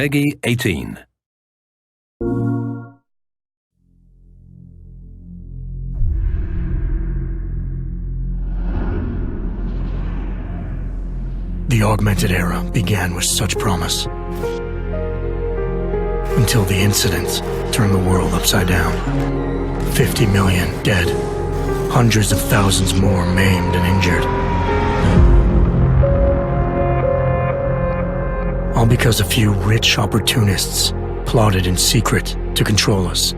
Peggy 18. The augmented era began with such promise. Until the incident turned the world upside down. 50 million dead. Hundreds of thousands more maimed and injured. All because a few rich opportunists plotted in secret to control us.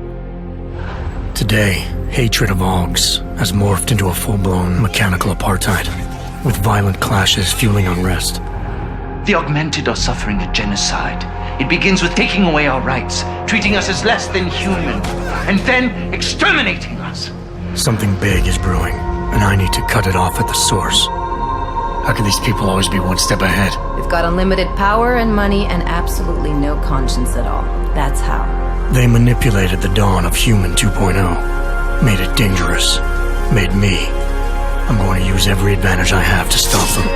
Today, hatred of Augs has morphed into a full-blown mechanical apartheid, with violent clashes fueling unrest. The augmented are suffering a genocide. It begins with taking away our rights, treating us as less than human, and then exterminating us. Something big is brewing, and I need to cut it off at the source. How can these people always be one step ahead? They've got unlimited power and money and absolutely no conscience at all. That's how. They manipulated the dawn of Human 2.0, made it dangerous, made me. I'm going to use every advantage I have to stop them.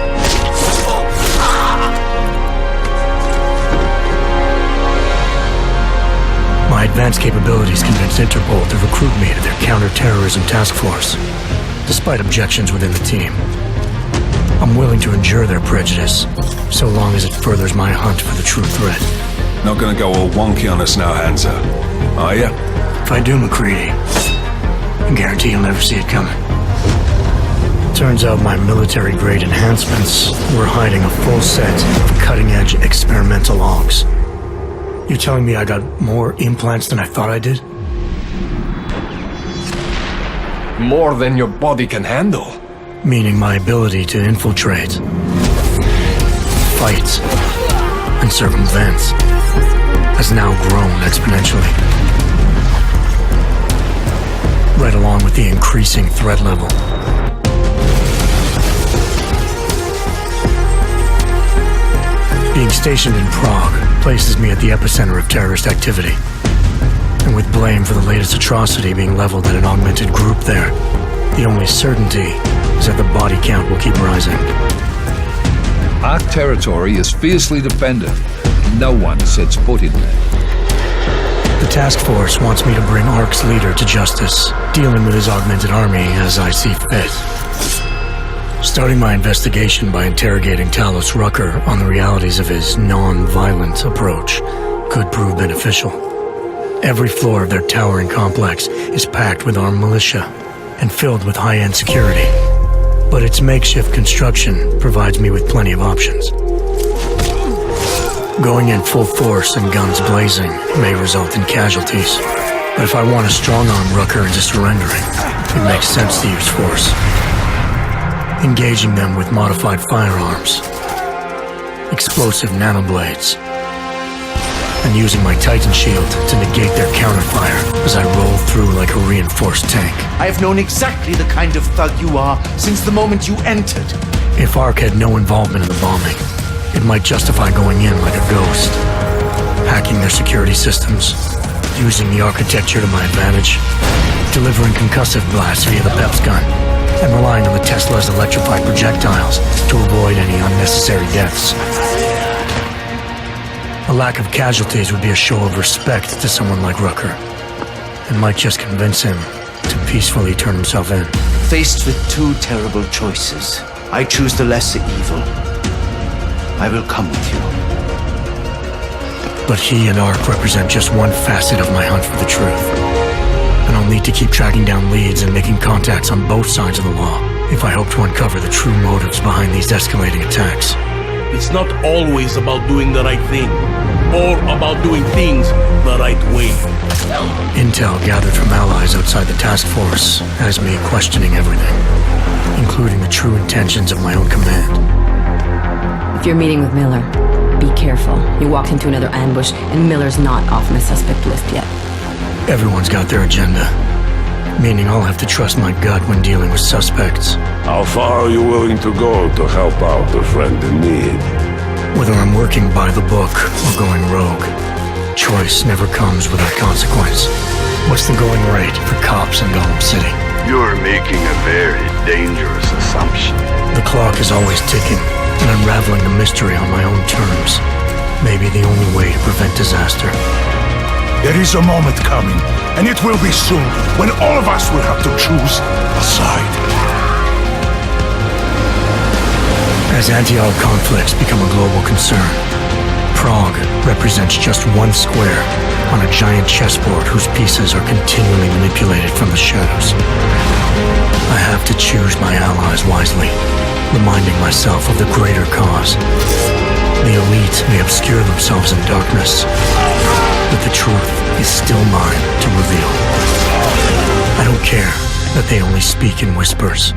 My advanced capabilities convinced Interpol to recruit me to their counter-terrorism task force, despite objections within the team. I'm willing to endure their prejudice, so long as it furthers my hunt for the true threat. Not gonna go all wonky on us now, Hansa, are ya? If I do, McCready, I guarantee you'll never see it coming. Turns out my military-grade enhancements were hiding a full set of cutting-edge experimental Augs. You're telling me I got more implants than I thought I did? More than your body can handle. Meaning my ability to infiltrate, fight, and circumvent has now grown exponentially. Right along with the increasing threat level. Being stationed in Prague places me at the epicenter of terrorist activity. And with blame for the latest atrocity being leveled at an augmented group there, the only certainty is that the body count will keep rising. Our territory is fiercely defended. No one sets foot in there. The task force wants me to bring ARC's leader to justice, dealing with his augmented army as I see fit. Starting my investigation by interrogating Talos Rucker on the realities of his non-violent approach could prove beneficial. Every floor of their towering complex is packed with armed militia and filled with high-end security. But its makeshift construction provides me with plenty of options. Going in full force and guns blazing may result in casualties. But if I want to strong-arm Rucker into surrendering, it makes sense to use force. Engaging them with modified firearms, explosive nanoblades, and using my Titan shield to negate their counterfire as I roll through like a reinforced tank. I have known exactly the kind of thug you are since the moment you entered. If ARC had no involvement in the bombing, it might justify going in like a ghost, hacking their security systems, using the architecture to my advantage, delivering concussive blasts via the PEPS gun, and relying on the Tesla's electrified projectiles to avoid any unnecessary deaths. A lack of casualties would be a show of respect to someone like Rucker, and might just convince him to peacefully turn himself in. Faced with two terrible choices, I choose the lesser evil. I will come with you. But he and ARC represent just one facet of my hunt for the truth. And I'll need to keep tracking down leads and making contacts on both sides of the law if I hope to uncover the true motives behind these escalating attacks. It's not always about doing the right thing, or about doing things the right way. Intel gathered from allies outside the task force has me questioning everything, including the true intentions of my own command. If you're meeting with Miller, be careful. You walked into another ambush, and Miller's not off my suspect list yet. Everyone's got their agenda, meaning I'll have to trust my gut when dealing with suspects. How far are you willing to go to help out a friend in need? Whether I'm working by the book or going rogue, choice never comes without consequence. What's the going rate for cops in Gotham City? You're making a very dangerous assumption. The clock is always ticking, and unraveling the mystery on my own terms. may be the only way to prevent disaster. There is a moment coming, and it will be soon, when all of us will have to choose a side. As anti-Ark conflicts become a global concern, Prague represents just one square on a giant chessboard whose pieces are continually manipulated from the shadows. I have to choose my allies wisely, reminding myself of the greater cause. The elite may obscure themselves in darkness, but the truth is still mine to reveal. I don't care that they only speak in whispers.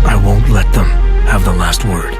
I won't let them have the last word.